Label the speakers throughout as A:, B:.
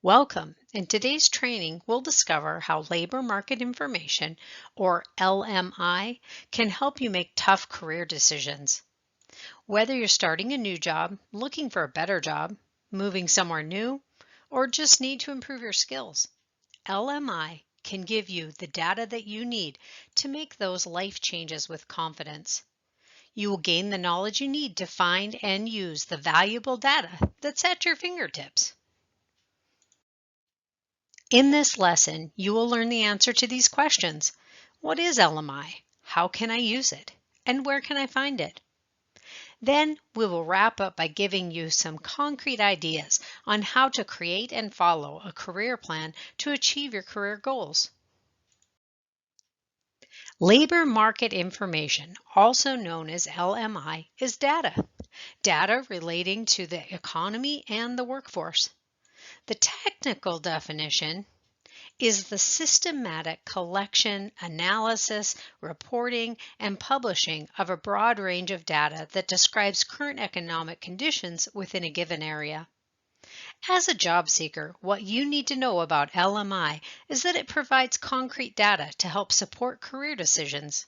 A: Welcome. In today's training, we'll discover how labor market information, or LMI, can help you make tough career decisions. Whether you're starting a new job, looking for a better job, moving somewhere new, or just need to improve your skills, LMI can give you the data that you need to make those life changes with confidence. You will gain the knowledge you need to find and use the valuable data that's at your fingertips. In this lesson, you will learn the answer to these questions. What is LMI? How can I use it? And where can I find it? Then we will wrap up by giving you some concrete ideas on how to create and follow a career plan to achieve your career goals. Labor market information, also known as LMI, is data. Data relating to the economy and the workforce. The technical definition is the systematic collection, analysis, reporting, and publishing of a broad range of data that describes current economic conditions within a given area. As a job seeker, what you need to know about LMI is that it provides concrete data to help support career decisions.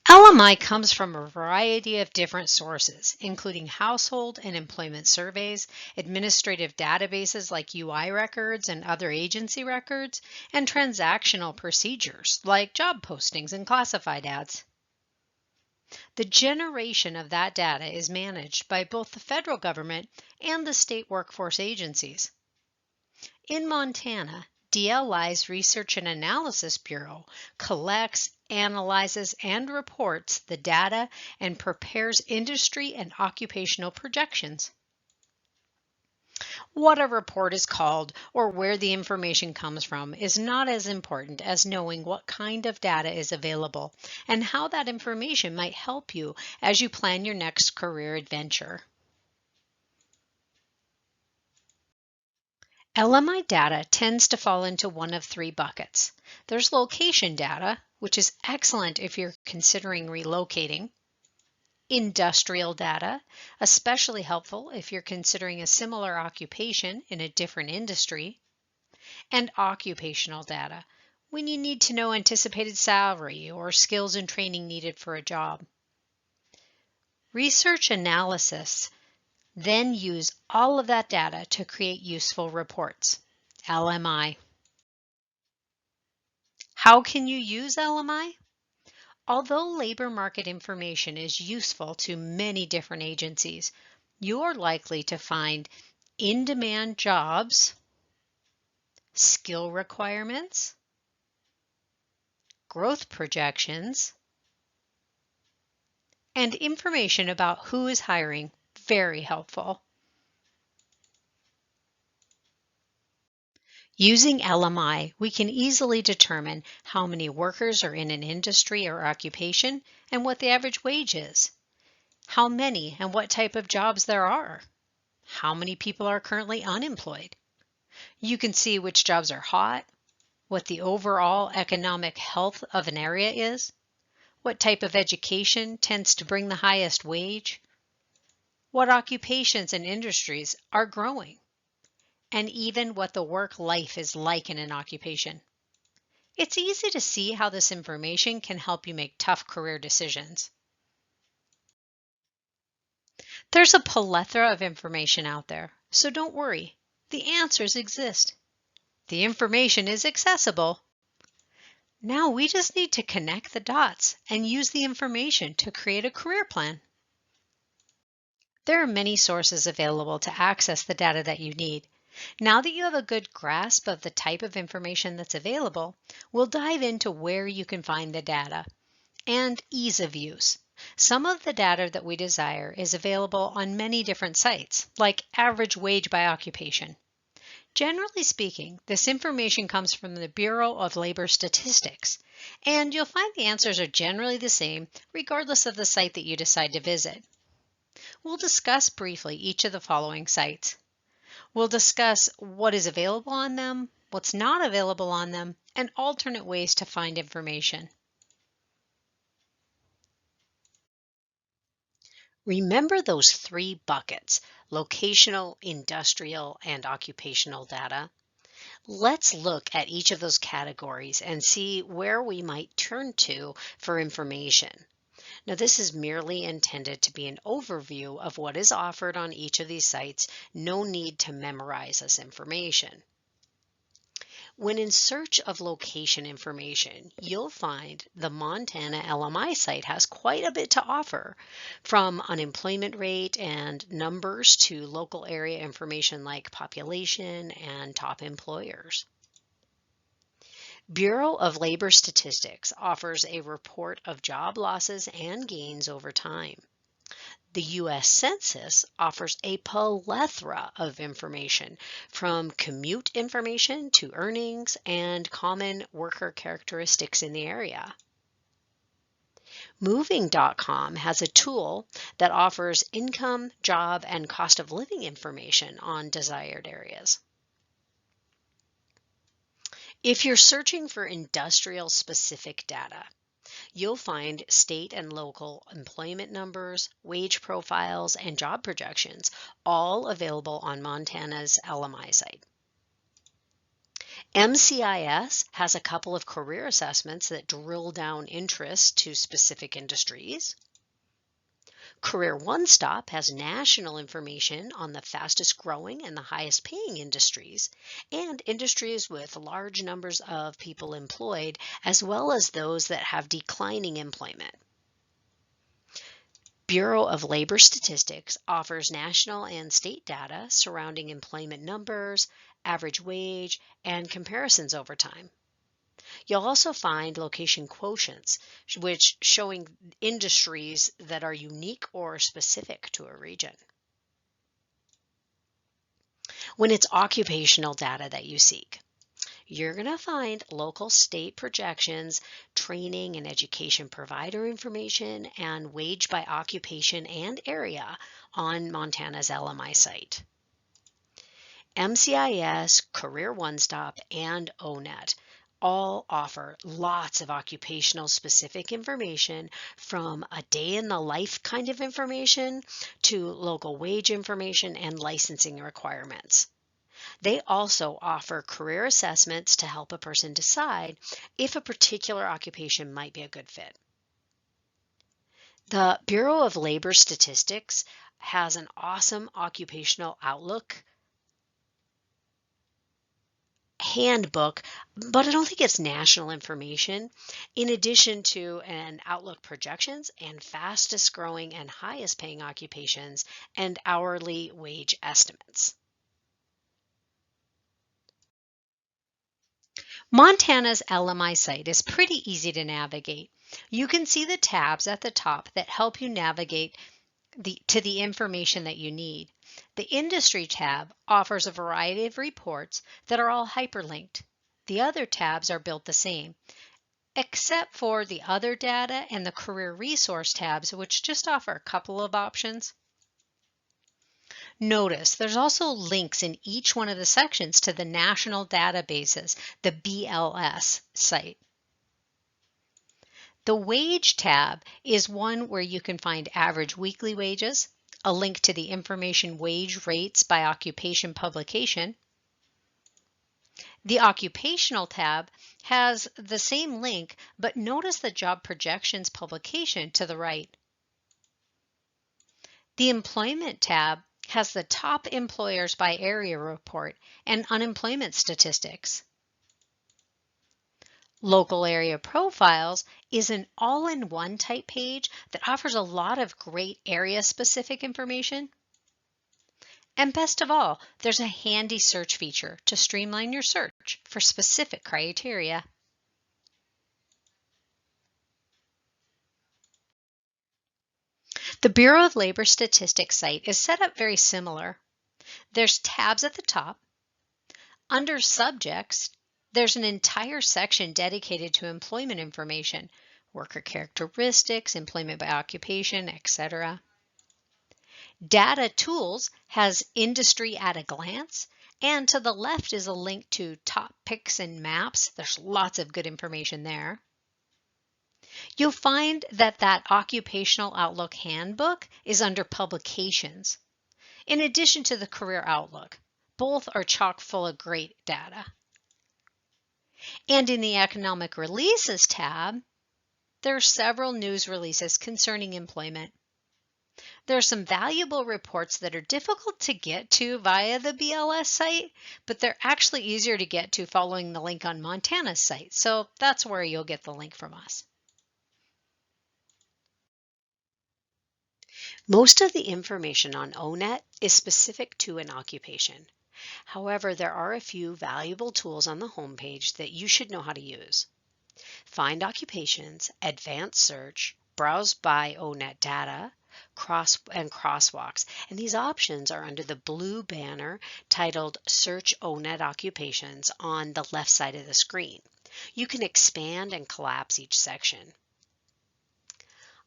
A: LMI comes from a variety of different sources, including household and employment surveys, administrative databases like UI records and other agency records, and transactional procedures like job postings and classified ads. The generation of that data is managed by both the federal government and the state workforce agencies. In Montana, DLI's Research and Analysis Bureau collects, analyzes, and reports the data and prepares industry and occupational projections. What a report is called or where the information comes from is not as important as knowing what kind of data is available and how that information might help you as you plan your next career adventure. LMI data tends to fall into one of three buckets. There's location data, which is excellent if you're considering relocating. Industrial data, especially helpful if you're considering a similar occupation in a different industry. And occupational data, when you need to know anticipated salary or skills and training needed for a job. Research analysis then use all of that data to create useful reports. LMI. How can you use LMI? Although labor market information is useful to many different agencies, you are likely to find in-demand jobs, skill requirements, growth projections, and information about who is hiring very helpful. Using LMI, we can easily determine how many workers are in an industry or occupation and what the average wage is, how many and what type of jobs there are, how many people are currently unemployed. You can see which jobs are hot, what the overall economic health of an area is, what type of education tends to bring the highest wage, what occupations and industries are growing, and even what the work life is like in an occupation. It's easy to see how this information can help you make tough career decisions. There's a plethora of information out there, so don't worry. The answers exist. The information is accessible. Now we just need to connect the dots and use the information to create a career plan. There are many sources available to access the data that you need. Now that you have a good grasp of the type of information that's available, we'll dive into where you can find the data and ease of use. Some of the data that we desire is available on many different sites, like average wage by occupation. Generally speaking, this information comes from the Bureau of Labor Statistics, and you'll find the answers are generally the same regardless of the site that you decide to visit. We'll discuss briefly each of the following sites. We'll discuss what is available on them, what's not available on them, and alternate ways to find information. Remember those three buckets: locational, industrial, and occupational data. Let's look at each of those categories and see where we might turn to for information. Now, this is merely intended to be an overview of what is offered on each of these sites. No need to memorize this information. When in search of location information, you'll find the Montana LMI site has quite a bit to offer, from unemployment rate and numbers to local area information like population and top employers. Bureau of Labor Statistics offers a report of job losses and gains over time. The U.S. Census offers a plethora of information, from commute information to earnings and common worker characteristics in the area. Moving.com has a tool that offers income, job, and cost of living information on desired areas. If you're searching for industrial-specific data, you'll find state and local employment numbers, wage profiles, and job projections, all available on Montana's LMI site. MCIS has a couple of career assessments that drill down interest to specific industries. Career One Stop has national information on the fastest growing and the highest paying industries, and industries with large numbers of people employed, as well as those that have declining employment. Bureau of Labor Statistics offers national and state data surrounding employment numbers, average wage, and comparisons over time. You'll also find location quotients, which showing industries that are unique or specific to a region. When it's occupational data that you seek, you're going to find local state projections, training and education provider information, and wage by occupation and area on Montana's LMI site. MCIS, Career One Stop, and ONET all offer lots of occupational specific information, from a day in the life kind of information to local wage information and licensing requirements. They also offer career assessments to help a person decide if a particular occupation might be a good fit. The Bureau of Labor Statistics has an awesome occupational outlook handbook, but I don't think it's national information, in addition to an outlook projections and fastest growing and highest paying occupations and hourly wage estimates. Montana's LMI site is pretty easy to navigate. You can see the tabs at the top that help you navigate to the information that you need. The Industry tab offers a variety of reports that are all hyperlinked. The other tabs are built the same, except for the Other Data and the Career Resource tabs, which just offer a couple of options. Notice there's also links in each one of the sections to the national databases, the BLS site. The Wage tab is one where you can find average weekly wages, a link to the information wage rates by occupation publication. The Occupational tab has the same link, but notice the job projections publication to the right. The Employment tab has the top employers by area report and unemployment statistics. Local Area Profiles is an all-in-one type page that offers a lot of great area-specific information. And best of all, there's a handy search feature to streamline your search for specific criteria. The Bureau of Labor Statistics site is set up very similar. There's tabs at the top. Under Subjects, there's an entire section dedicated to employment information, worker characteristics, employment by occupation, etc. Data Tools has Industry at a Glance, and to the left is a link to Top Picks and Maps. There's lots of good information there. You'll find that Occupational Outlook Handbook is under Publications. in addition to the Career Outlook. Both are chock full of great data. And in the Economic Releases tab, there are several news releases concerning employment. There are some valuable reports that are difficult to get to via the BLS site, but they're actually easier to get to following the link on Montana's site. So that's where you'll get the link from us. Most of the information on ONET is specific to an occupation. However, there are a few valuable tools on the homepage that you should know how to use. Find occupations, advanced search, browse by ONET data, crosswalks. And these options are under the blue banner titled Search ONET Occupations on the left side of the screen. You can expand and collapse each section.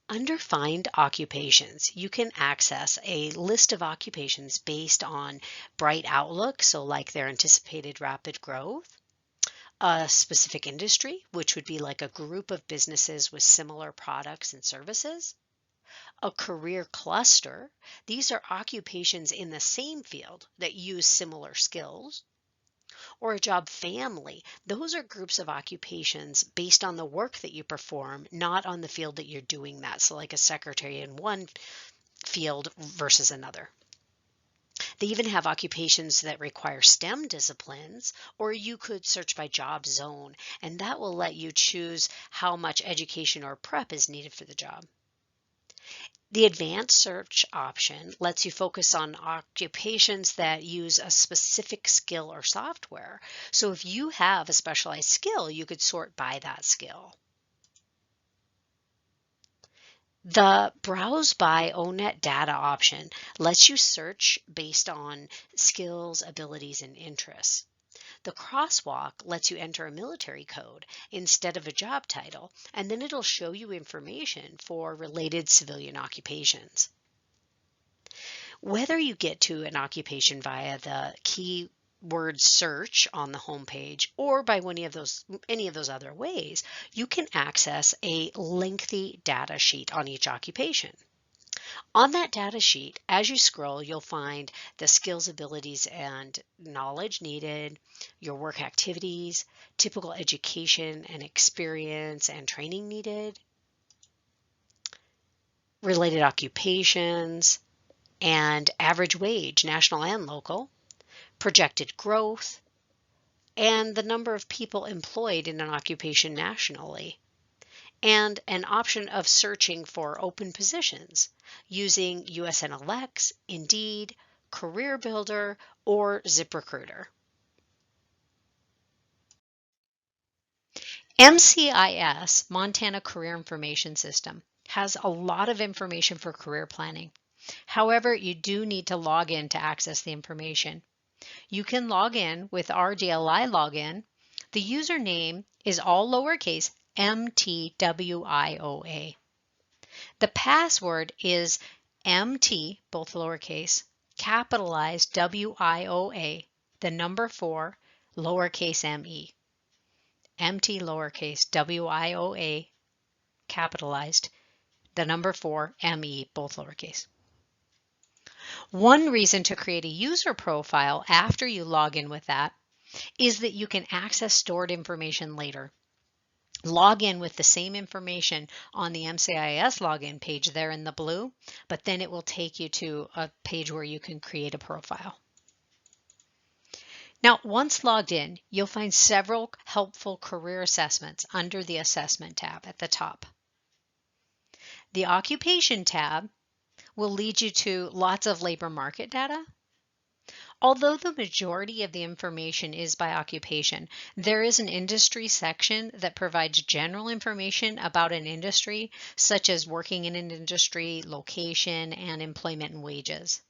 A: Under Find Occupations, you can access a list of occupations based on bright outlook, so like their anticipated rapid growth, a specific industry, which would be like a group of businesses with similar products and services, a career cluster. These are occupations in the same field that use similar skills, or a job family. Those are groups of occupations based on the work that you perform, not on the field that you're doing that. So like a secretary in one field versus another. They even have occupations that require STEM disciplines, or you could search by job zone, and that will let you choose how much education or prep is needed for the job. The advanced search option lets you focus on occupations that use a specific skill or software. So if you have a specialized skill, you could sort by that skill. The Browse by ONET data option lets you search based on skills, abilities, and interests. The crosswalk lets you enter a military code instead of a job title, and then it'll show you information for related civilian occupations. Whether you get to an occupation via the keyword search on the homepage or by any of those other ways, you can access a lengthy data sheet on each occupation. On that data sheet, as you scroll, you'll find the skills, abilities, and knowledge needed, your work activities, typical education and experience and training needed, related occupations, and average wage, national and local, projected growth, and the number of people employed in an occupation nationally, and an option of searching for open positions using USNLX, Indeed, Career Builder, or ZipRecruiter. MCIS, Montana Career Information System, has a lot of information for career planning. However, you do need to log in to access the information. You can log in with our DLI login. The username is all lowercase MTWIOA. The password is MT, both lowercase, capitalized WIOA, the number 4, lowercase me. MT lowercase WIOA, capitalized, the number 4, me, both lowercase. One reason to create a user profile after you log in with that is that you can access stored information later. Log in with the same information on the MCIS login page there in the blue, but then it will take you to a page where you can create a profile. Now, once logged in, you'll find several helpful career assessments under the Assessment tab at the top. The Occupation tab will lead you to lots of labor market data. Although the majority of the information is by occupation, there is an industry section that provides general information about an industry, such as working in an industry, location, and employment and wages.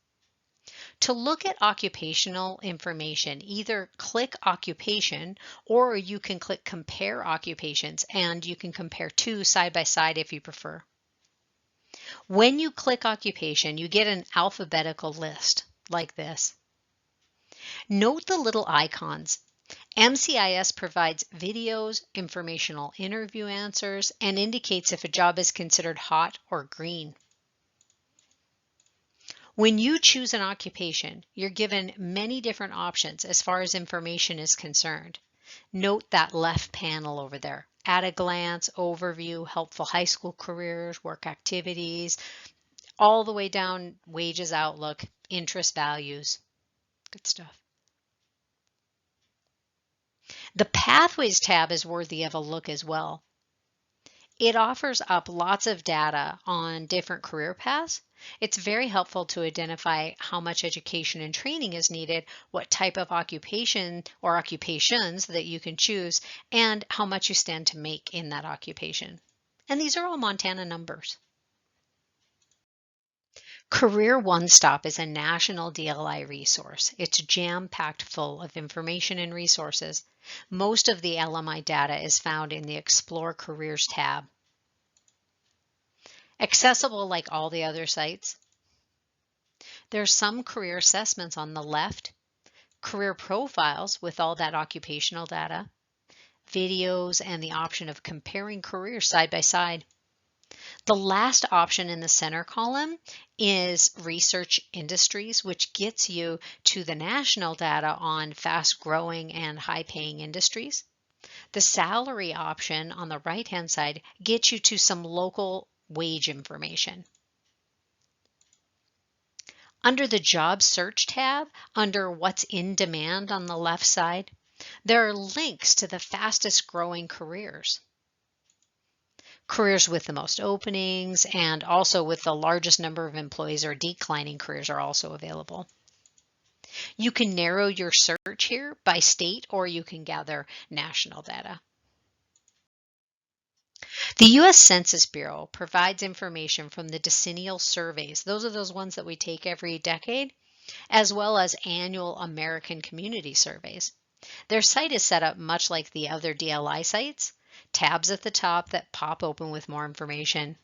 A: To look at occupational information, either click Occupation or you can click Compare Occupations, and you can compare two side by side if you prefer. When you click Occupation, you get an alphabetical list like this. Note the little icons. MCIS provides videos, informational interview answers, and indicates if a job is considered hot or green. When you choose an occupation, you're given many different options as far as information is concerned. Note that left panel over there. At a glance, overview, helpful high school careers, work activities, all the way down, wages outlook, interest values. Good stuff. The Pathways tab is worthy of a look as well. It offers up lots of data on different career paths. It's very helpful to identify how much education and training is needed, what type of occupation or occupations that you can choose, and how much you stand to make in that occupation. And these are all Montana numbers. Career One Stop is a national DLI resource. It's jam-packed full of information and resources. Most of the LMI data is found in the Explore Careers tab. Accessible like all the other sites. There's some career assessments on the left, career profiles with all that occupational data, videos, and the option of comparing careers side by side. The last option in the center column is research industries, which gets you to the national data on fast growing and high paying industries. The salary option on the right-hand side gets you to some local wage information. Under the job search tab, under what's in demand on the left side, there are links to the fastest growing careers. Careers with the most openings and also with the largest number of employees or declining careers are also available. You can narrow your search here by state, or you can gather national data. The U.S. Census Bureau provides information from the decennial surveys. Those are those ones that we take every decade, as well as annual American Community Surveys. Their site is set up much like the other DLI sites. Tabs at the top that pop open with more information.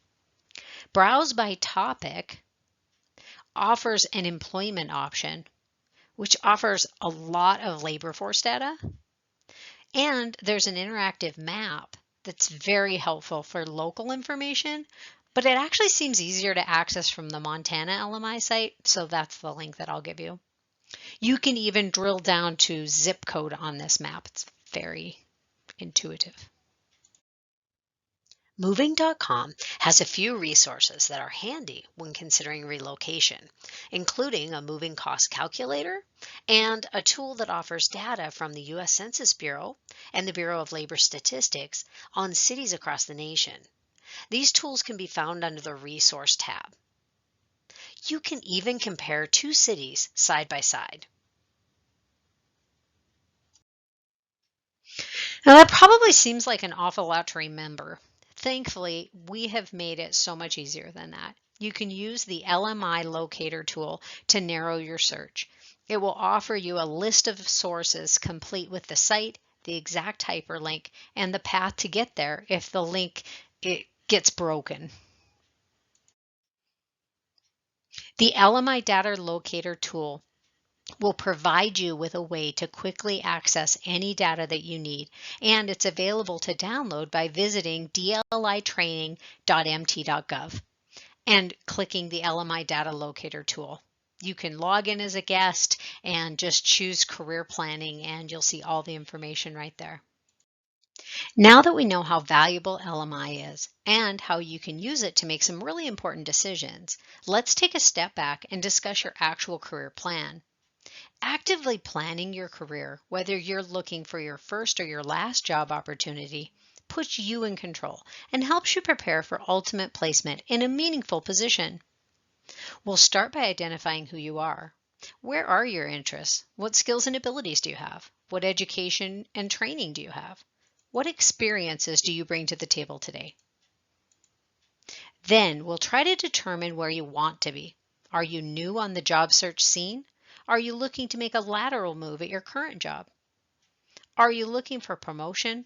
A: Browse by topic offers an employment option, which offers a lot of labor force data. And there's an interactive map that's very helpful for local information, but it actually seems easier to access from the Montana LMI site, so that's the link that I'll give you. You can even drill down to zip code on this map. It's very intuitive. Moving.com has a few resources that are handy when considering relocation, including a moving cost calculator and a tool that offers data from the U.S. Census Bureau and the Bureau of Labor Statistics on cities across the nation. These tools can be found under the Resource tab. You can even compare two cities side by side. Now that probably seems like an awful lot to remember. Thankfully, we have made it so much easier than that. You can use the LMI Locator tool to narrow your search. It will offer you a list of sources complete with the site, the exact hyperlink, and the path to get there if the link gets broken. The LMI Data Locator tool will provide you with a way to quickly access any data that you need, and it's available to download by visiting dlitraining.mt.gov and clicking the LMI Data Locator tool. You can log in as a guest and just choose career planning, and you'll see all the information right there. Now that we know how valuable LMI is and how you can use it to make some really important decisions, let's take a step back and discuss your actual career plan. Actively planning your career, whether you're looking for your first or your last job opportunity, puts you in control and helps you prepare for ultimate placement in a meaningful position. We'll start by identifying who you are. Where are your interests? What skills and abilities do you have? What education and training do you have? What experiences do you bring to the table today? Then we'll try to determine where you want to be. Are you new on the job search scene? Are you looking to make a lateral move at your current job? Are you looking for promotion?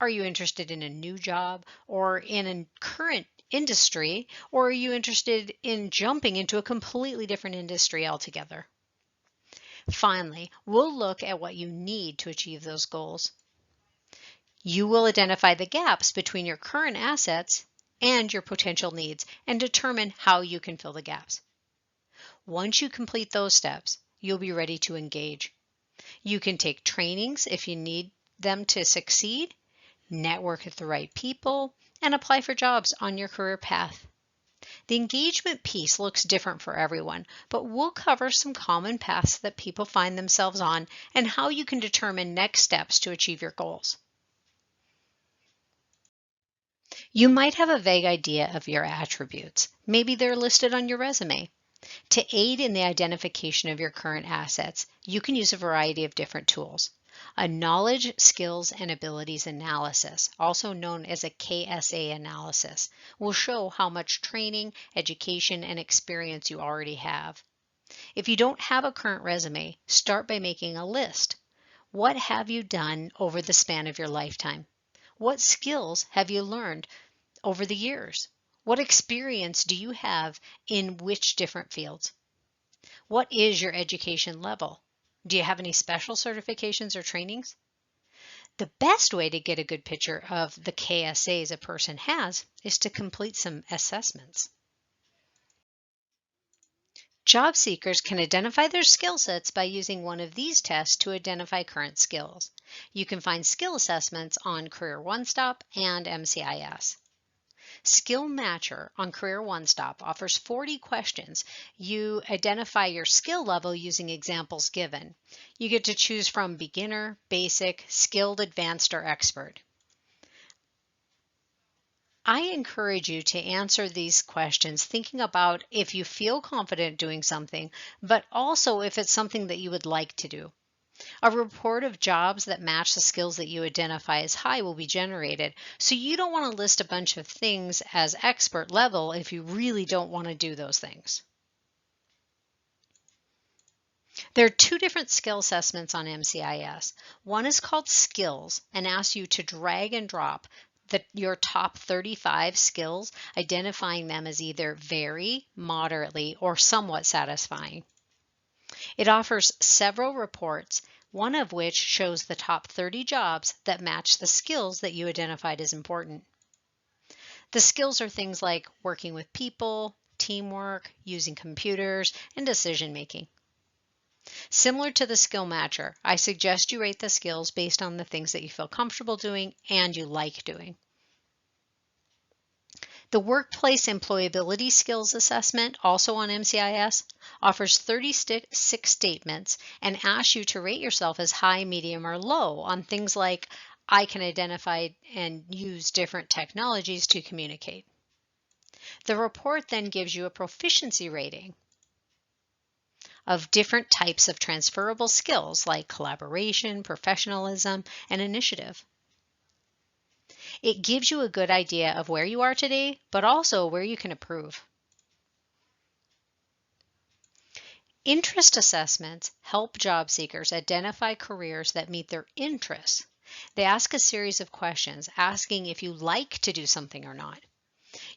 A: Are you interested in a new job or in a current industry? Or are you interested in jumping into a completely different industry altogether? Finally, we'll look at what you need to achieve those goals. You will identify the gaps between your current assets and your potential needs and determine how you can fill the gaps. Once you complete those steps, you'll be ready to engage. You can take trainings if you need them to succeed, network with the right people, and apply for jobs on your career path. The engagement piece looks different for everyone, but we'll cover some common paths that people find themselves on and how you can determine next steps to achieve your goals. You might have a vague idea of your attributes. Maybe they're listed on your resume. To aid in the identification of your current assets, you can use a variety of different tools. A knowledge, skills, and abilities analysis, also known as a KSA analysis, will show how much training, education, and experience you already have. If you don't have a current resume, start by making a list. What have you done over the span of your lifetime? What skills have you learned over the years? What experience do you have in which different fields? What is your education level? Do you have any special certifications or trainings? The best way to get a good picture of the KSAs a person has is to complete some assessments. Job seekers can identify their skill sets by using one of these tests to identify current skills. You can find skill assessments on Career One Stop and MCIS. Skill Matcher on Career One Stop offers 40 questions. You identify your skill level using examples given. You get to choose from beginner, basic, skilled, advanced, or expert. I encourage you to answer these questions thinking about if you feel confident doing something, but also if it's something that you would like to do. A report of jobs that match the skills that you identify as high will be generated, so you don't want to list a bunch of things as expert level if you really don't want to do those things. There are two different skill assessments on MCIS. One is called Skills and asks you to drag and drop your top 35 skills, identifying them as either very, moderately, or somewhat satisfying. It offers several reports, one of which shows the top 30 jobs that match the skills that you identified as important. The skills are things like working with people, teamwork, using computers, and decision making. Similar to the Skill Matcher, I suggest you rate the skills based on the things that you feel comfortable doing and you like doing. The Workplace Employability Skills Assessment, also on MCIS, offers 36 statements and asks you to rate yourself as high, medium, or low on things like I can identify and use different technologies to communicate. The report then gives you a proficiency rating of different types of transferable skills like collaboration, professionalism, and initiative. It gives you a good idea of where you are today, but also where you can improve. Interest assessments help job seekers identify careers that meet their interests. They ask a series of questions asking if you like to do something or not.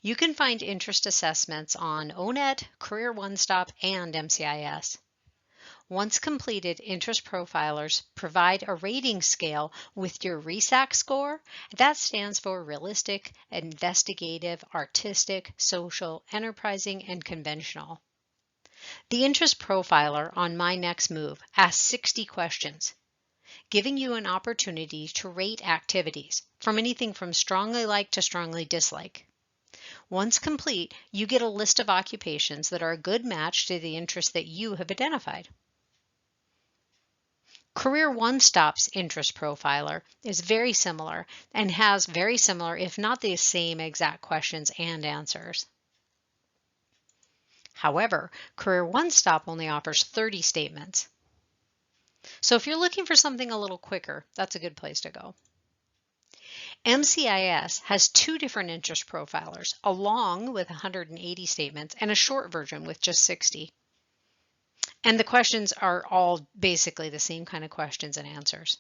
A: You can find interest assessments on ONET, Career One Stop, and MCIS. Once completed, interest profilers provide a rating scale with your RESAC score. That stands for realistic, investigative, artistic, social, enterprising, and conventional. The interest profiler on My Next Move asks 60 questions, giving you an opportunity to rate activities from anything from strongly like to strongly dislike. Once complete, you get a list of occupations that are a good match to the interest that you have identified. Career One Stop's interest profiler is very similar and has very similar, if not the same exact questions and answers. However, Career One Stop only offers 30 statements. So if you're looking for something a little quicker, that's a good place to go. MCIS has two different interest profilers, a long with 180 statements and a short version with just 60. And the questions are all basically the same kind of questions and answers.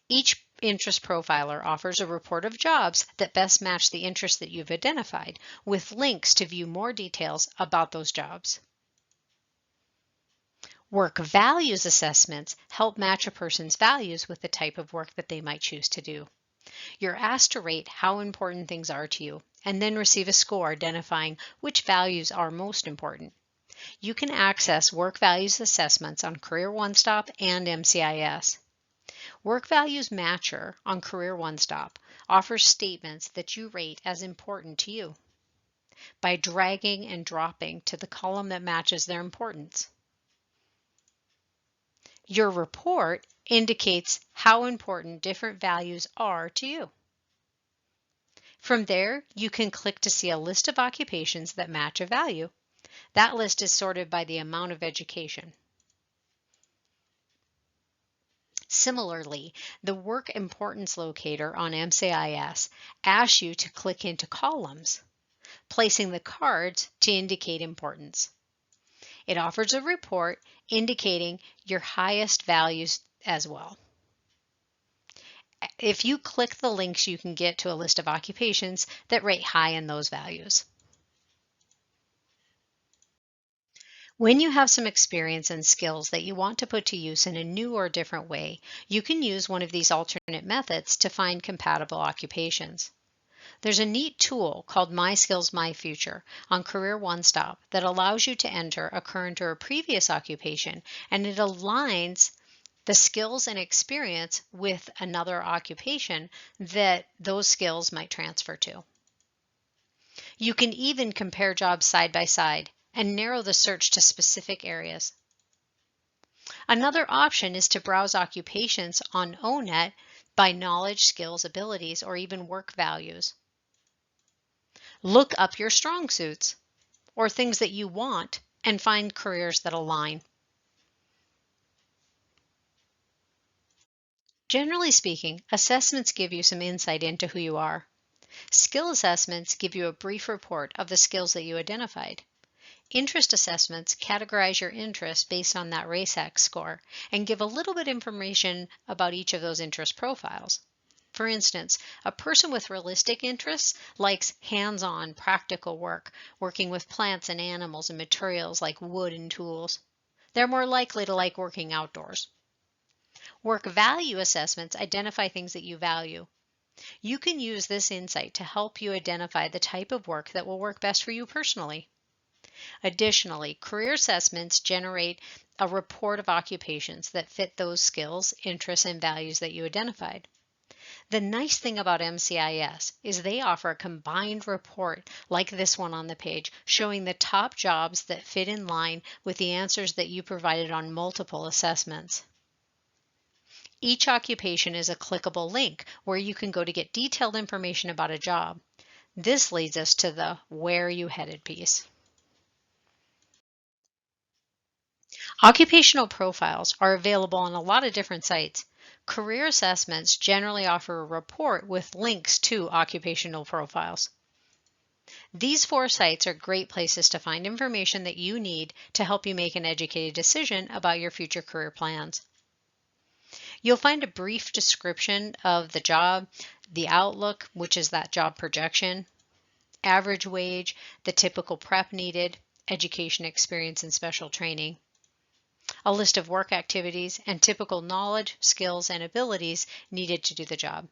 A: Each interest profiler offers a report of jobs that best match the interest that you've identified, with links to view more details about those jobs. Work values assessments help match a person's values with the type of work that they might choose to do. You're asked to rate how important things are to you, and then receive a score identifying which values are most important. You can access work values assessments on Career One Stop and MCIS. Work Values Matcher on Career One Stop offers statements that you rate as important to you by dragging and dropping to the column that matches their importance. Your report indicates how important different values are to you. From there, you can click to see a list of occupations that match a value. That list is sorted by the amount of education. Similarly, the Work Importance Locator on MCIS asks you to click into columns, placing the cards to indicate importance. It offers a report indicating your highest values as well. If you click the links, you can get to a list of occupations that rate high in those values. When you have some experience and skills that you want to put to use in a new or different way, you can use one of these alternate methods to find compatible occupations. There's a neat tool called mySkills, myFuture on Career One Stop that allows you to enter a current or a previous occupation, and it aligns the skills and experience with another occupation that those skills might transfer to. You can even compare jobs side by side and narrow the search to specific areas. Another option is to browse occupations on ONET by knowledge, skills, abilities, or even work values. Look up your strong suits or things that you want and find careers that align. Generally speaking, assessments give you some insight into who you are. Skill assessments give you a brief report of the skills that you identified. Interest assessments categorize your interests based on that RACEX score and give a little bit of information about each of those interest profiles. For instance, a person with realistic interests likes hands-on, practical work, working with plants and animals and materials like wood and tools. They're more likely to like working outdoors. Work value assessments identify things that you value. You can use this insight to help you identify the type of work that will work best for you personally. Additionally, career assessments generate a report of occupations that fit those skills, interests, and values that you identified. The nice thing about MCIS is they offer a combined report like this one on the page, showing the top jobs that fit in line with the answers that you provided on multiple assessments. Each occupation is a clickable link where you can go to get detailed information about a job. This leads us to the Where You Headed piece. Occupational profiles are available on a lot of different sites. Career assessments generally offer a report with links to occupational profiles. These 4 sites are great places to find information that you need to help you make an educated decision about your future career plans. You'll find a brief description of the job, the outlook, which is that job projection, average wage, the typical prep needed, education experience and special training, a list of work activities, and typical knowledge, skills, and abilities needed to do the job.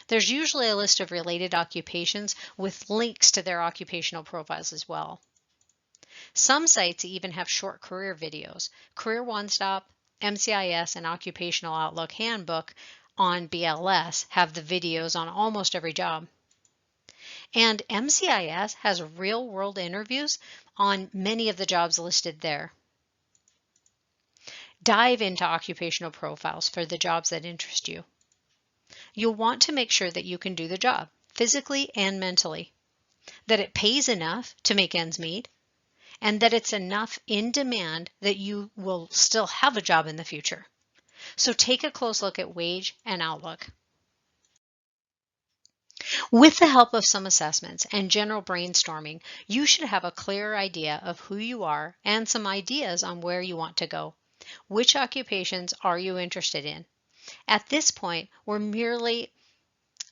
A: There's usually a list of related occupations with links to their occupational profiles as well. Some sites even have short career videos. Career One Stop, MCIS, and Occupational Outlook Handbook on BLS have the videos on almost every job. And MCIS has real-world interviews on many of the jobs listed there. Dive into occupational profiles for the jobs that interest you. You'll want to make sure that you can do the job, physically and mentally, that it pays enough to make ends meet, and that it's enough in demand that you will still have a job in the future. So take a close look at wage and outlook. With the help of some assessments and general brainstorming, you should have a clear idea of who you are and some ideas on where you want to go. Which occupations are you interested in? At this point, we're merely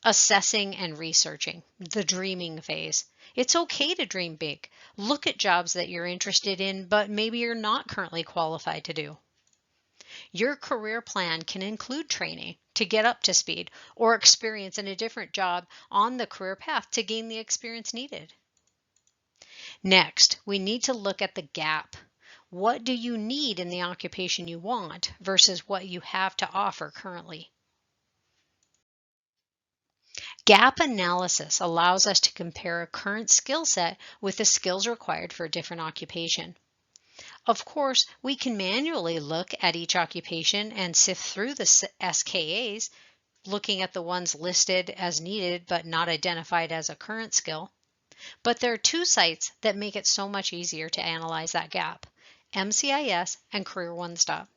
A: assessing and researching, the dreaming phase. It's okay to dream big. Look at jobs that you're interested in, but maybe you're not currently qualified to do. Your career plan can include training to get up to speed or experience in a different job on the career path to gain the experience needed. Next, we need to look at the gap. What do you need in the occupation you want versus what you have to offer currently? Gap analysis allows us to compare a current skill set with the skills required for a different occupation. Of course, we can manually look at each occupation and sift through the SKAs, looking at the ones listed as needed but not identified as a current skill. But there are two sites that make it so much easier to analyze that gap: MCIS and Career One Stop.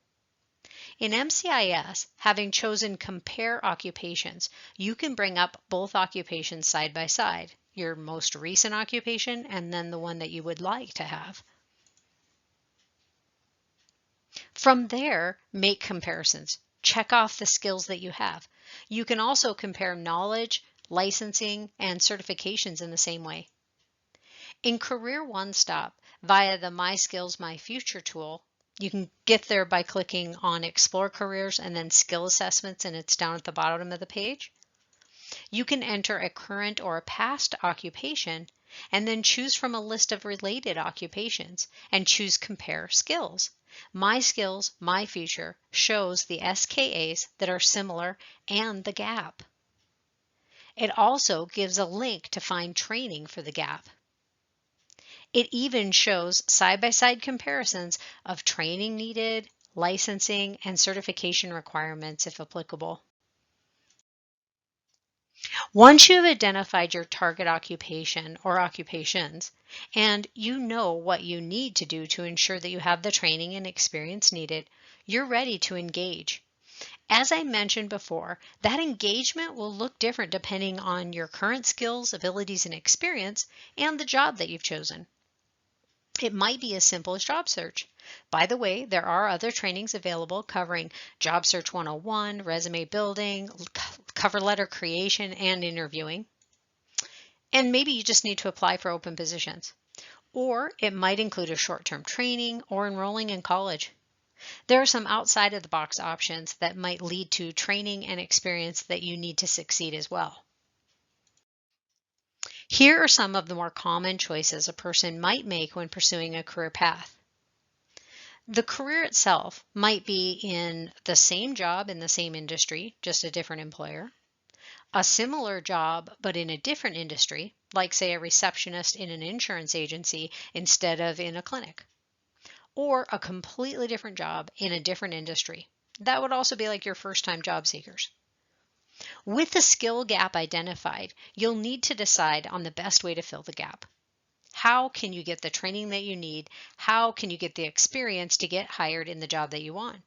A: In MCIS, having chosen Compare Occupations, you can bring up both occupations side by side, your most recent occupation and then the one that you would like to have. From there, make comparisons. Check off the skills that you have. You can also compare knowledge, licensing, and certifications in the same way. In Career One Stop, via the mySkills, myFuture tool, you can get there by clicking on Explore Careers and then Skill Assessments, and it's down at the bottom of the page. You can enter a current or a past occupation and then choose from a list of related occupations and choose Compare Skills. mySkills, myFuture shows the SKAs that are similar and the gap. It also gives a link to find training for the gap. It even shows side-by-side comparisons of training needed, licensing, and certification requirements if applicable. Once you have identified your target occupation or occupations, and you know what you need to do to ensure that you have the training and experience needed, you're ready to engage. As I mentioned before, that engagement will look different depending on your current skills, abilities, and experience, and the job that you've chosen. It might be as simple as job search. By the way, there are other trainings available covering Job Search 101, resume building, cover letter creation, and interviewing. And maybe you just need to apply for open positions. Or it might include a short-term training or enrolling in college. There are some outside of the box options that might lead to training and experience that you need to succeed as well. Here are some of the more common choices a person might make when pursuing a career path. The career itself might be in the same job in the same industry, just a different employer. A similar job, but in a different industry, like say a receptionist in an insurance agency instead of in a clinic. Or a completely different job in a different industry. That would also be like your first-time job seekers. With the skill gap identified, you'll need to decide on the best way to fill the gap. How can you get the training that you need? How can you get the experience to get hired in the job that you want?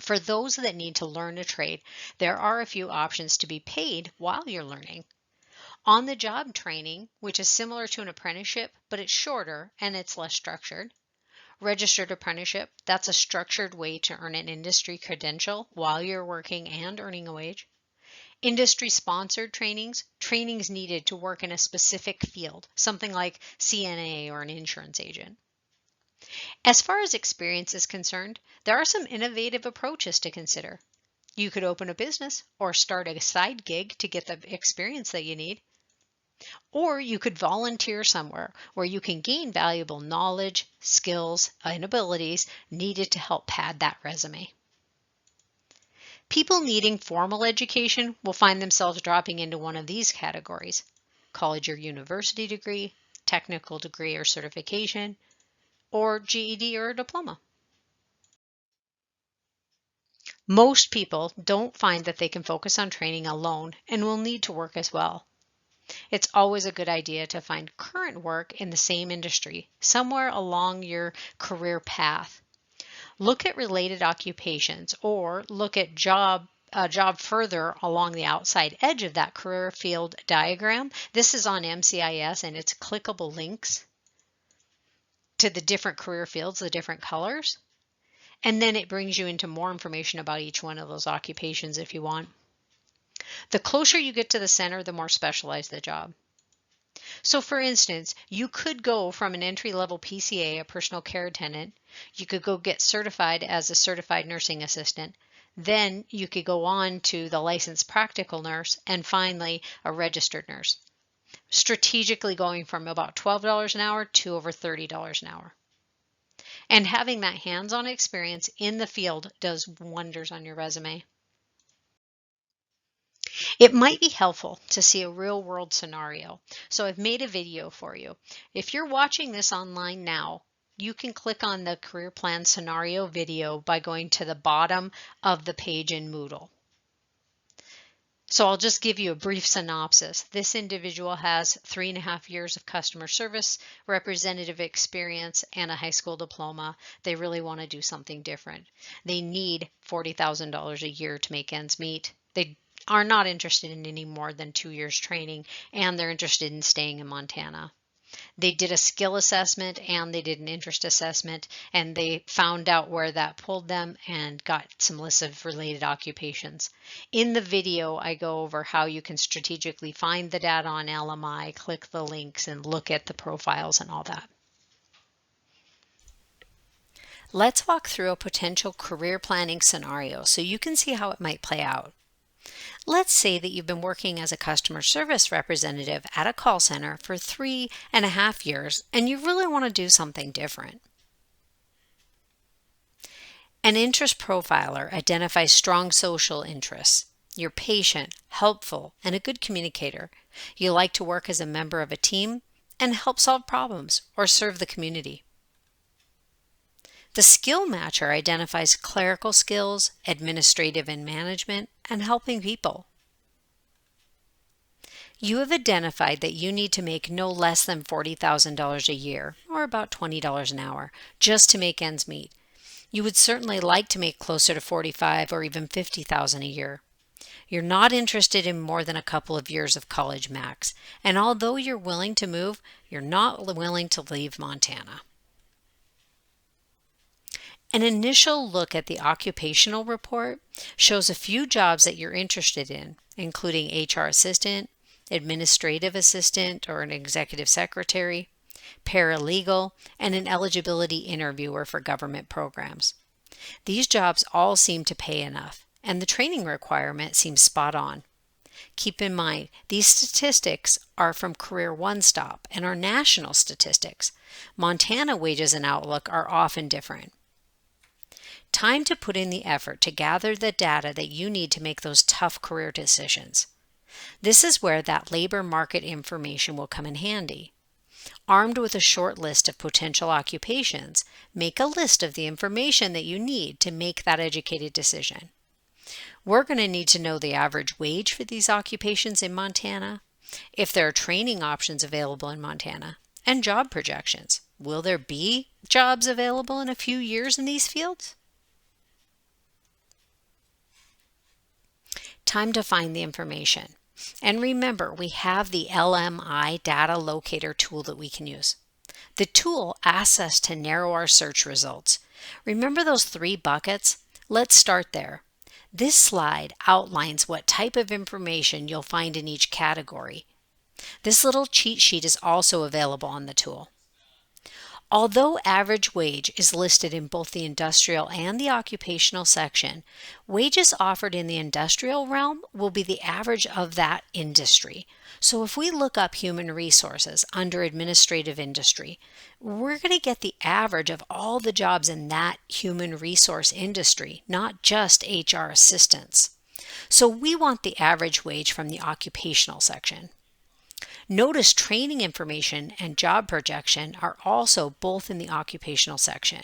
A: For those that need to learn a trade, there are a few options to be paid while you're learning. On-the-job training, which is similar to an apprenticeship, but it's shorter and it's less structured. Registered apprenticeship, that's a structured way to earn an industry credential while you're working and earning a wage. Industry-sponsored trainings needed to work in a specific field, something like CNA or an insurance agent. As far as experience is concerned, there are some innovative approaches to consider. You could open a business or start a side gig to get the experience that you need. Or you could volunteer somewhere where you can gain valuable knowledge, skills, and abilities needed to help pad that resume. People needing formal education will find themselves dropping into one of these categories: college or university degree, technical degree or certification, or GED or a diploma. Most people don't find that they can focus on training alone and will need to work as well. It's always a good idea to find current work in the same industry, somewhere along your career path. Look at related occupations or look at a job further along the outside edge of that career field diagram. This is on MCIS and it's clickable links to the different career fields, the different colors. And then it brings you into more information about each one of those occupations if you want. The closer you get to the center, the more specialized the job. So for instance, you could go from an entry-level PCA, a personal care attendant, you could go get certified as a certified nursing assistant, then you could go on to the licensed practical nurse, and finally a registered nurse. strategically going from about $12 an hour to over $30 an hour. And having that hands-on experience in the field does wonders on your resume. It might be helpful to see a real-world scenario. So I've made a video for you. If you're watching this online now, you can click on the career plan scenario video by going to the bottom of the page in Moodle. So I'll just give you a brief synopsis. This individual has 3.5 years of customer service, representative experience, and a high school diploma. They really want to do something different. They need $40,000 a year to make ends meet. They are not interested in any more than 2 years training, and they're interested in staying in Montana. They did a skill assessment and they did an interest assessment, and they found out where that pulled them and got some lists of related occupations. In the video, I go over how you can strategically find the data on LMI, click the links, and look at the profiles and all that. Let's walk through a potential career planning scenario so you can see how it might play out. Let's say that you've been working as a customer service representative at a call center for 3.5 years and you really want to do something different. An interest profiler identifies strong social interests. You're patient, helpful, and a good communicator. You like to work as a member of a team and help solve problems or serve the community. The skill matcher identifies clerical skills, administrative and management, and helping people. You have identified that you need to make no less than $40,000 a year, or about $20 an hour, just to make ends meet. You would certainly like to make closer to $45,000 or even $50,000 a year. You're not interested in more than a couple of years of college max, and although you're willing to move, you're not willing to leave Montana. An initial look at the occupational report shows a few jobs that you're interested in, including HR assistant, administrative assistant or an executive secretary, paralegal, and an eligibility interviewer for government programs. These jobs all seem to pay enough, and the training requirement seems spot on. Keep in mind, these statistics are from Career One Stop and are national statistics. Montana wages and outlook are often different. Time to put in the effort to gather the data that you need to make those tough career decisions. This is where that labor market information will come in handy. Armed with a short list of potential occupations, make a list of the information that you need to make that educated decision. We're going to need to know the average wage for these occupations in Montana, if there are training options available in Montana, and job projections. Will there be jobs available in a few years in these fields? Time to find the information. And remember, we have the LMI data locator tool that we can use. The tool asks us to narrow our search results. Remember those 3 buckets? Let's start there. This slide outlines what type of information you'll find in each category. This little cheat sheet is also available on the tool. Although average wage is listed in both the industrial and the occupational section, wages offered in the industrial realm will be the average of that industry. So if we look up human resources under administrative industry, we're going to get the average of all the jobs in that human resource industry, not just HR assistants. So we want the average wage from the occupational section. Notice training information and job projection are also both in the occupational section.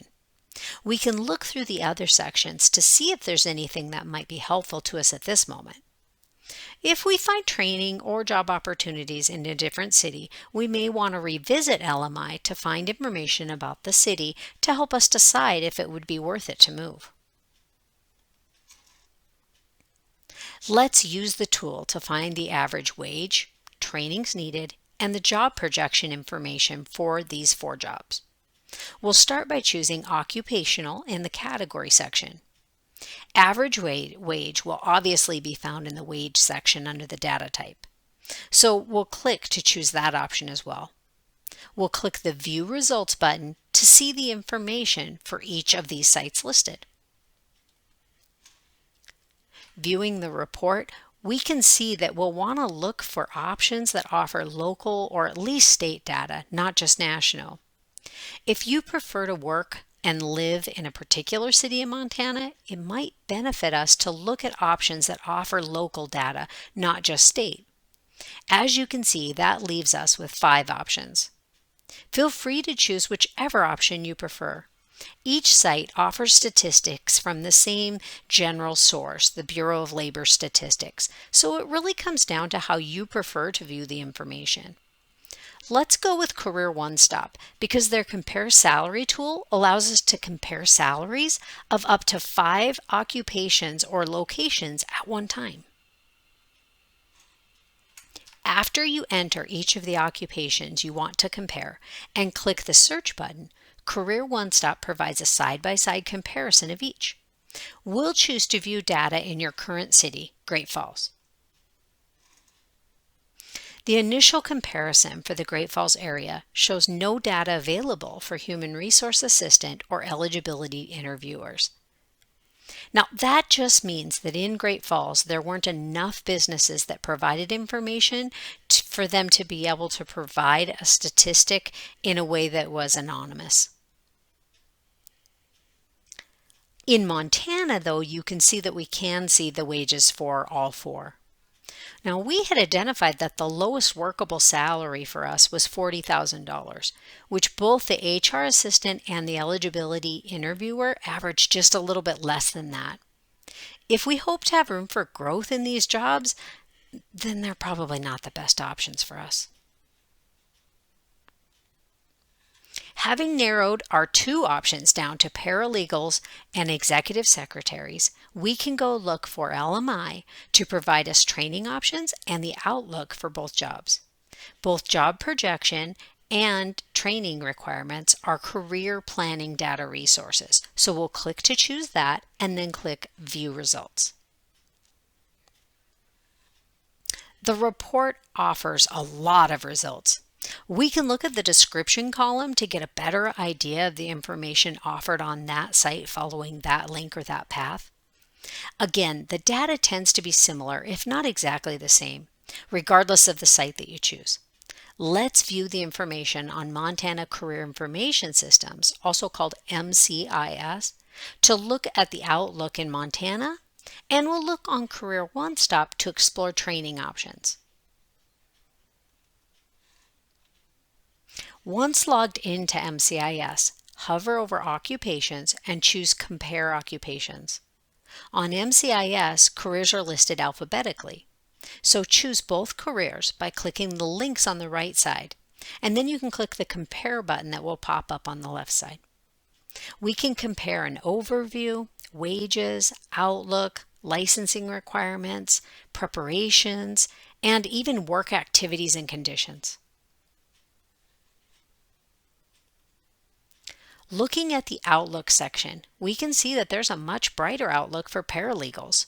A: We can look through the other sections to see if there's anything that might be helpful to us at this moment. If we find training or job opportunities in a different city, we may want to revisit LMI to find information about the city to help us decide if it would be worth it to move. Let's use the tool to find the average wage, trainings needed, and the job projection information for these 4 jobs. We'll start by choosing occupational in the category section. Average wage will obviously be found in the wage section under the data type. So we'll click to choose that option as well. We'll click the View Results button to see the information for each of these sites listed. Viewing the report, we can see that we'll want to look for options that offer local or at least state data, not just national. If you prefer to work and live in a particular city in Montana, it might benefit us to look at options that offer local data, not just state. As you can see, that leaves us with 5 options. Feel free to choose whichever option you prefer. Each site offers statistics from the same general source, the Bureau of Labor Statistics, so it really comes down to how you prefer to view the information. Let's go with Career One Stop because their Compare Salary tool allows us to compare salaries of up to 5 occupations or locations at one time. After you enter each of the occupations you want to compare and click the search button, Career One Stop provides a side-by-side comparison of each. We'll choose to view data in your current city, Great Falls. The initial comparison for the Great Falls area shows no data available for human resource assistant or eligibility interviewers. Now, that just means that in Great Falls, there weren't enough businesses that provided information for them to be able to provide a statistic in a way that was anonymous. In Montana, though, you can see that we can see the wages for all 4. Now, we had identified that the lowest workable salary for us was $40,000, which both the HR assistant and the eligibility interviewer averaged just a little bit less than that. If we hope to have room for growth in these jobs, then they're probably not the best options for us. Having narrowed our 2 options down to paralegals and executive secretaries, we can go look for LMI to provide us training options and the outlook for both jobs. Both job projection and training requirements are career planning data resources. So we'll click to choose that and then click View Results. The report offers a lot of results. We can look at the description column to get a better idea of the information offered on that site following that link or that path. Again, the data tends to be similar, if not exactly the same, regardless of the site that you choose. Let's view the information on Montana Career Information Systems, also called MCIS, to look at the outlook in Montana, and we'll look on Career One Stop to explore training options. Once logged into MCIS, hover over Occupations and choose Compare Occupations. On MCIS, careers are listed alphabetically. So choose both careers by clicking the links on the right side, and then you can click the Compare button that will pop up on the left side. We can compare an overview, wages, outlook, licensing requirements, preparations, and even work activities and conditions. Looking at the Outlook section, we can see that there's a much brighter outlook for paralegals.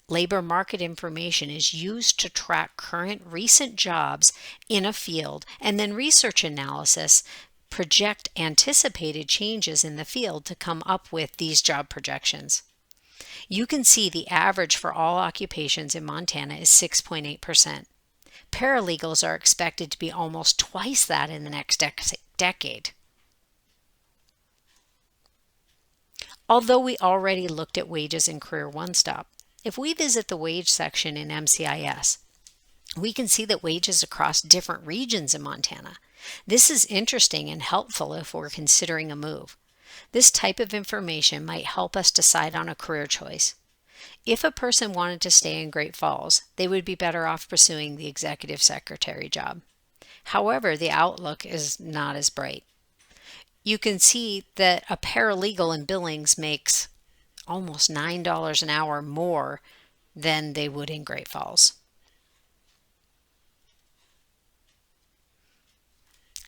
A: Labor market information is used to track current recent jobs in a field, and then research analysis project anticipated changes in the field to come up with these job projections. You can see the average for all occupations in Montana is 6.8%. Paralegals are expected to be almost twice that in the next decade. Although we already looked at wages in Career One Stop, if we visit the wage section in MCIS, we can see that wages across different regions in Montana. This is interesting and helpful if we're considering a move. This type of information might help us decide on a career choice. If a person wanted to stay in Great Falls, they would be better off pursuing the executive secretary job. However, the outlook is not as bright. You can see that a paralegal in Billings makes almost $9 an hour more than they would in Great Falls.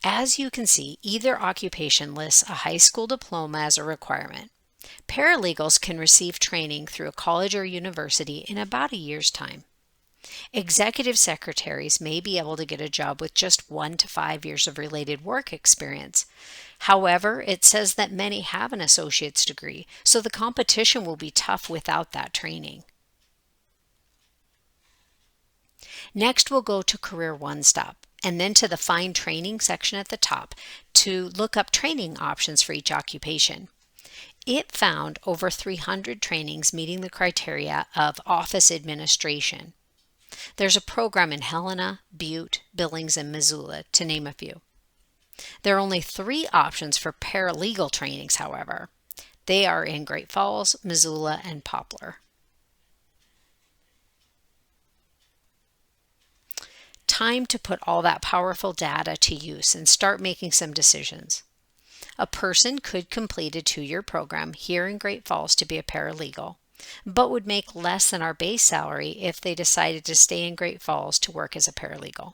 A: As you can see, either occupation lists a high school diploma as a requirement. Paralegals can receive training through a college or university in about a year's time. Executive secretaries may be able to get a job with just 1 to 5 years of related work experience. However, it says that many have an associate's degree, so the competition will be tough without that training. Next, we'll go to Career One Stop and then to the Find Training section at the top to look up training options for each occupation. It found over 300 trainings meeting the criteria of office administration. There's a program in Helena, Butte, Billings, and Missoula, to name a few. There are only 3 options for paralegal trainings, however. They are in Great Falls, Missoula, and Poplar. Time to put all that powerful data to use and start making some decisions. A person could complete a 2-year program here in Great Falls to be a paralegal, but would make less than our base salary if they decided to stay in Great Falls to work as a paralegal.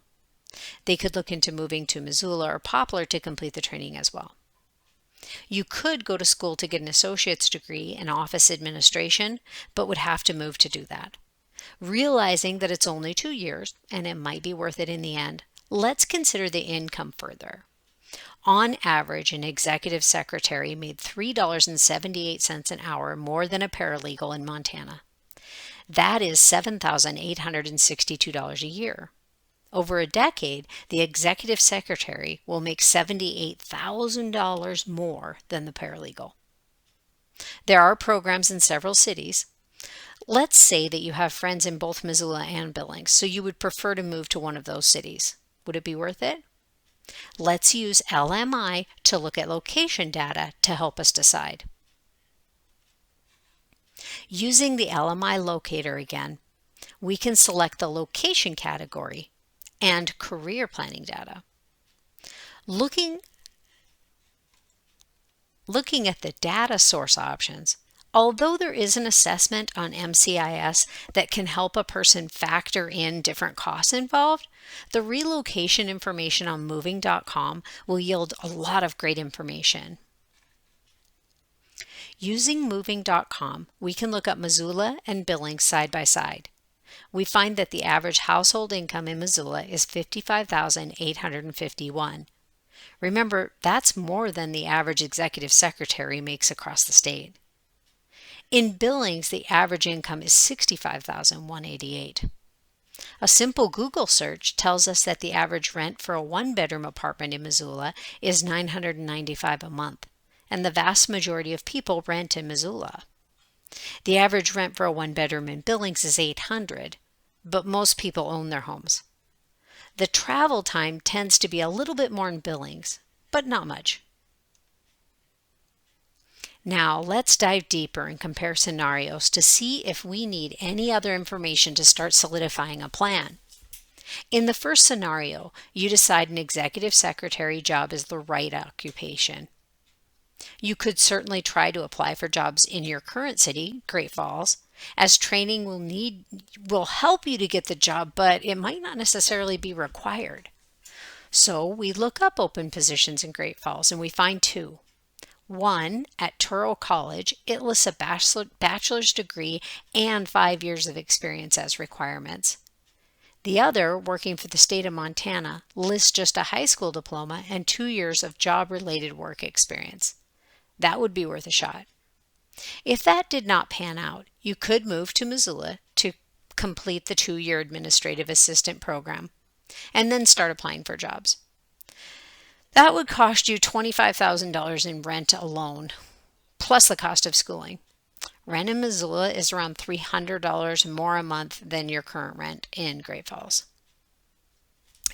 A: They could look into moving to Missoula or Poplar to complete the training as well. You could go to school to get an associate's degree in office administration, but would have to move to do that. Realizing that it's only 2 years and it might be worth it in the end, let's consider the income further. On average, an executive secretary made $3.78 an hour more than a paralegal in Montana. That is $7,862 a year. Over a decade, the executive secretary will make $78,000 more than the paralegal. There are programs in several cities. Let's say that you have friends in both Missoula and Billings, so you would prefer to move to one of those cities. Would it be worth it? Let's use LMI to look at location data to help us decide. Using the LMI locator again, we can select the location category and career planning data. Looking at the data source options, although there is an assessment on MCIS that can help a person factor in different costs involved, the relocation information on moving.com will yield a lot of great information. Using moving.com, we can look up Missoula and Billings side by side. We find that the average household income in Missoula is $55,851. Remember, that's more than the average executive secretary makes across the state. In Billings, the average income is $65,188. A simple Google search tells us that the average rent for a 1-bedroom apartment in Missoula is $995 a month, and the vast majority of people rent in Missoula. The average rent for a 1-bedroom in Billings is $800, but most people own their homes. The travel time tends to be a little bit more in Billings, but not much. Now let's dive deeper and compare scenarios to see if we need any other information to start solidifying a plan. In the first scenario, you decide an executive secretary job is the right occupation. You could certainly try to apply for jobs in your current city, Great Falls, as training will help you to get the job, but it might not necessarily be required. So we look up open positions in Great Falls and we find 2. One, at Touro College, it lists a bachelor's degree and 5 years of experience as requirements. The other, working for the state of Montana, lists just a high school diploma and 2 years of job-related work experience. That would be worth a shot. If that did not pan out, you could move to Missoula to complete the 2-year administrative assistant program and then start applying for jobs. That would cost you $25,000 in rent alone, plus the cost of schooling. Rent in Missoula is around $300 more a month than your current rent in Great Falls.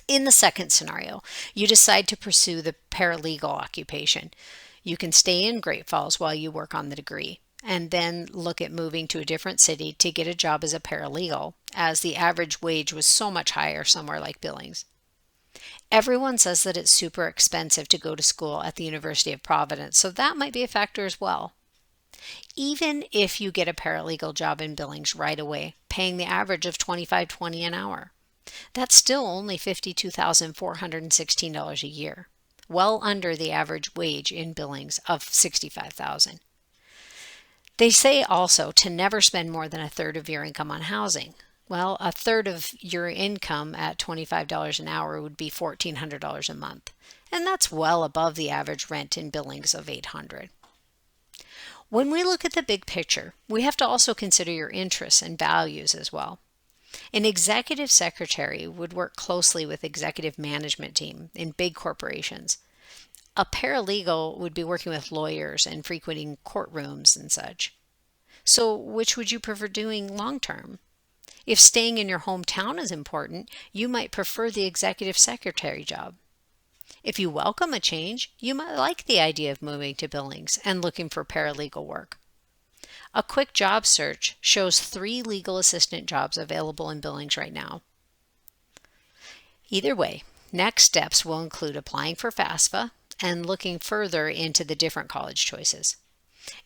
A: In the second scenario, you decide to pursue the paralegal occupation. You can stay in Great Falls while you work on the degree, and then look at moving to a different city to get a job as a paralegal, as the average wage was so much higher somewhere like Billings. Everyone says that it's super expensive to go to school at the University of Providence, so that might be a factor as well. Even if you get a paralegal job in Billings right away, paying the average of $25.20 an hour, that's still only $52,416 a year, well under the average wage in Billings of $65,000. They say also to never spend more than a third of your income on housing. Well, a third of your income at $25 an hour would be $1,400 a month, and that's well above the average rent in Billings of $800. When we look at the big picture, we have to also consider your interests and values as well. An executive secretary would work closely with executive management team in big corporations. A paralegal would be working with lawyers and frequenting courtrooms and such. So, which would you prefer doing long term? If staying in your hometown is important, you might prefer the executive secretary job. If you welcome a change, you might like the idea of moving to Billings and looking for paralegal work. A quick job search shows 3 legal assistant jobs available in Billings right now. Either way, next steps will include applying for FAFSA and looking further into the different college choices.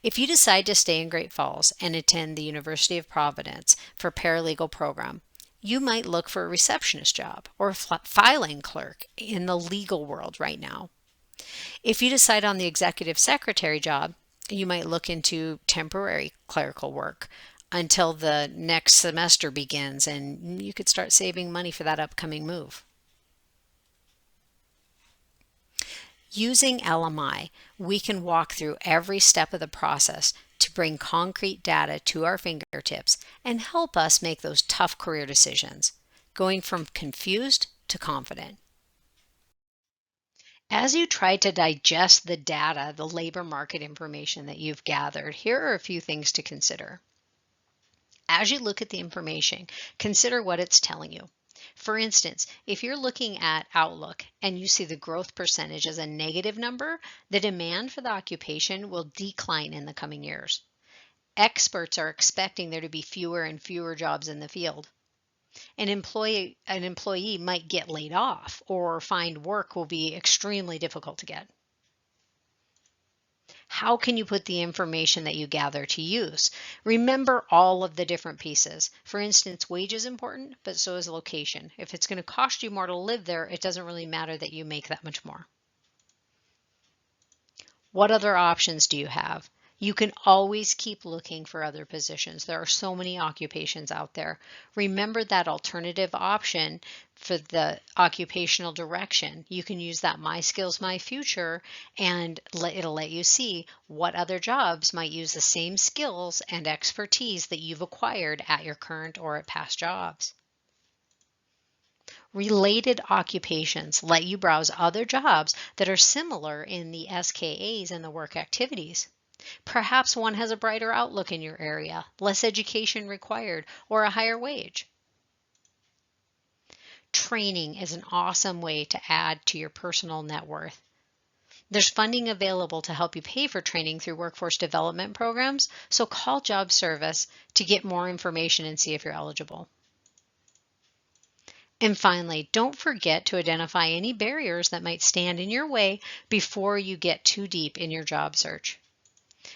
A: If you decide to stay in Great Falls and attend the University of Providence for paralegal program, you might look for a receptionist job or a filing clerk in the legal world right now. If you decide on the executive secretary job, you might look into temporary clerical work until the next semester begins and you could start saving money for that upcoming move. Using LMI, we can walk through every step of the process to bring concrete data to our fingertips and help us make those tough career decisions, going from confused to confident. As you try to digest the data, the labor market information that you've gathered, here are a few things to consider. As you look at the information, consider what it's telling you. For instance, if you're looking at Outlook and you see the growth percentage as a negative number, the demand for the occupation will decline in the coming years. Experts are expecting there to be fewer and fewer jobs in the field. An employee might get laid off or find work will be extremely difficult to get. How can you put the information that you gather to use? Remember all of the different pieces. For instance, wage is important, but so is location. If it's going to cost you more to live there, it doesn't really matter that you make that much more. What other options do you have? You can always keep looking for other positions. There are so many occupations out there. Remember that alternative option for the occupational direction. You can use that mySkills, myFuture, and it'll let you see what other jobs might use the same skills and expertise that you've acquired at your current or at past jobs. Related occupations let you browse other jobs that are similar in the SKAs and the work activities. Perhaps one has a brighter outlook in your area, less education required, or a higher wage. Training is an awesome way to add to your personal net worth. There's funding available to help you pay for training through workforce development programs, so call Job Service to get more information and see if you're eligible. And finally, don't forget to identify any barriers that might stand in your way before you get too deep in your job search.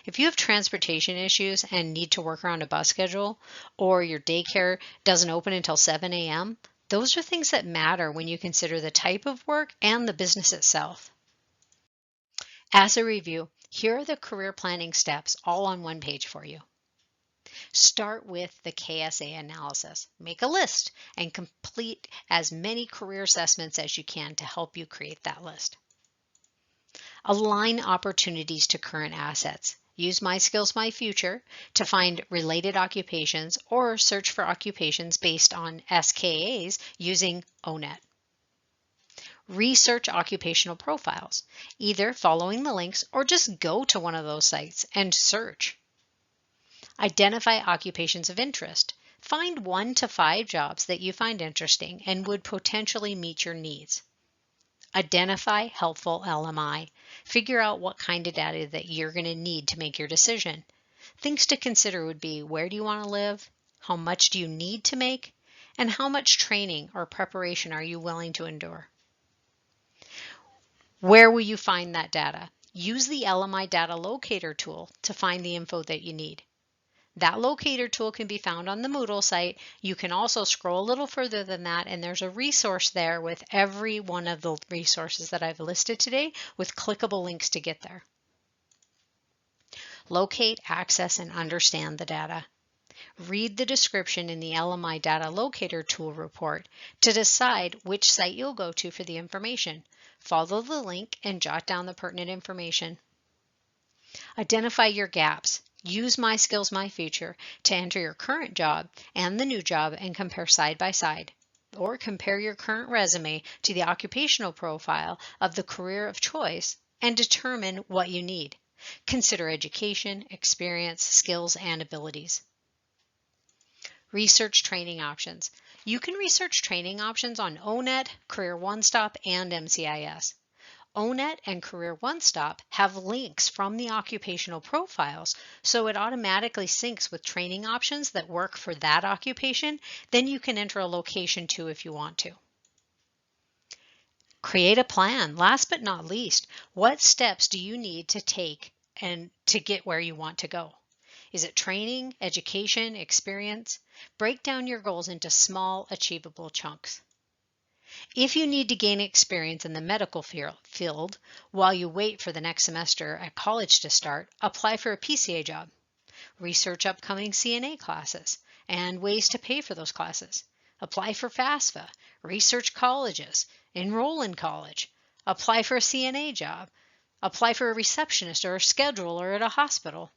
A: If you have transportation issues and need to work around a bus schedule, or your daycare doesn't open until 7 a.m., those are things that matter when you consider the type of work and the business itself. As a review, here are the career planning steps all on one page for you. Start with the KSA analysis. Make a list and complete as many career assessments as you can to help you create that list. Align opportunities to current assets. Use mySkills, myFuture to find related occupations or search for occupations based on SKAs using ONET. Research occupational profiles, either following the links or just go to one of those sites and search. Identify occupations of interest. Find 1 to 5 jobs that you find interesting and would potentially meet your needs. Identify helpful LMI. Figure out what kind of data that you're going to need to make your decision. Things to consider would be, where do you want to live? How much do you need to make? And how much training or preparation are you willing to endure? Where will you find that data? Use the LMI data locator tool to find the info that you need. That locator tool can be found on the Moodle site. You can also scroll a little further than that, and there's a resource there with every one of the resources that I've listed today with clickable links to get there. Locate, access, and understand the data. Read the description in the LMI Data Locator Tool report to decide which site you'll go to for the information. Follow the link and jot down the pertinent information. Identify your gaps. Use mySkills, myFuture to enter your current job and the new job and compare side by side. Or compare your current resume to the occupational profile of the career of choice and determine what you need. Consider education, experience, skills, and abilities. Research training options. You can research training options on ONET, Career One Stop, and MCIS. ONET and Career One Stop have links from the occupational profiles, so it automatically syncs with training options that work for that occupation. Then you can enter a location too if you want to. Create a plan. Last but not least, what steps do you need to take and to get where you want to go? Is it training, education, experience? Break down your goals into small, achievable chunks. If you need to gain experience in the medical field while you wait for the next semester at college to start, apply for a PCA job. Research upcoming CNA classes and ways to pay for those classes. Apply for FAFSA. Research colleges. Enroll in college. Apply for a CNA job. Apply for a receptionist or a scheduler at a hospital.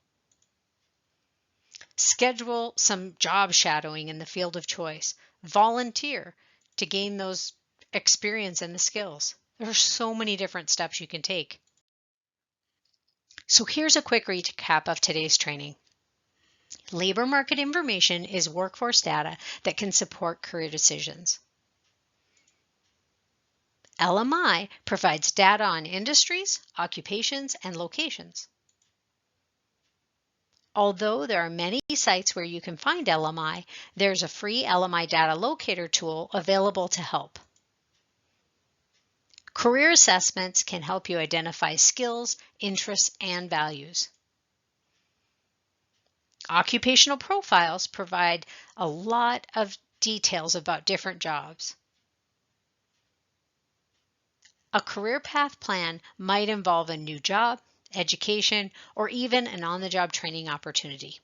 A: Schedule some job shadowing in the field of choice. Volunteer to gain those experience and the skills. There are so many different steps you can take. So here's a quick recap of today's training. Labor market information is workforce data that can support career decisions. LMI provides data on industries, occupations, and locations. Although there are many sites where you can find LMI, there's a free LMI data locator tool available to help. Career assessments can help you identify skills, interests, and values. Occupational profiles provide a lot of details about different jobs. A career path plan might involve a new job, education, or even an on-the-job training opportunity.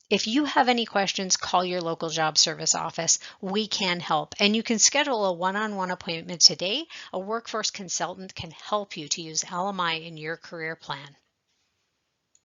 A: If you have any questions, call your local job service office. We can help, and you can schedule a one-on-one appointment today. A workforce consultant can help you to use LMI in your career plan.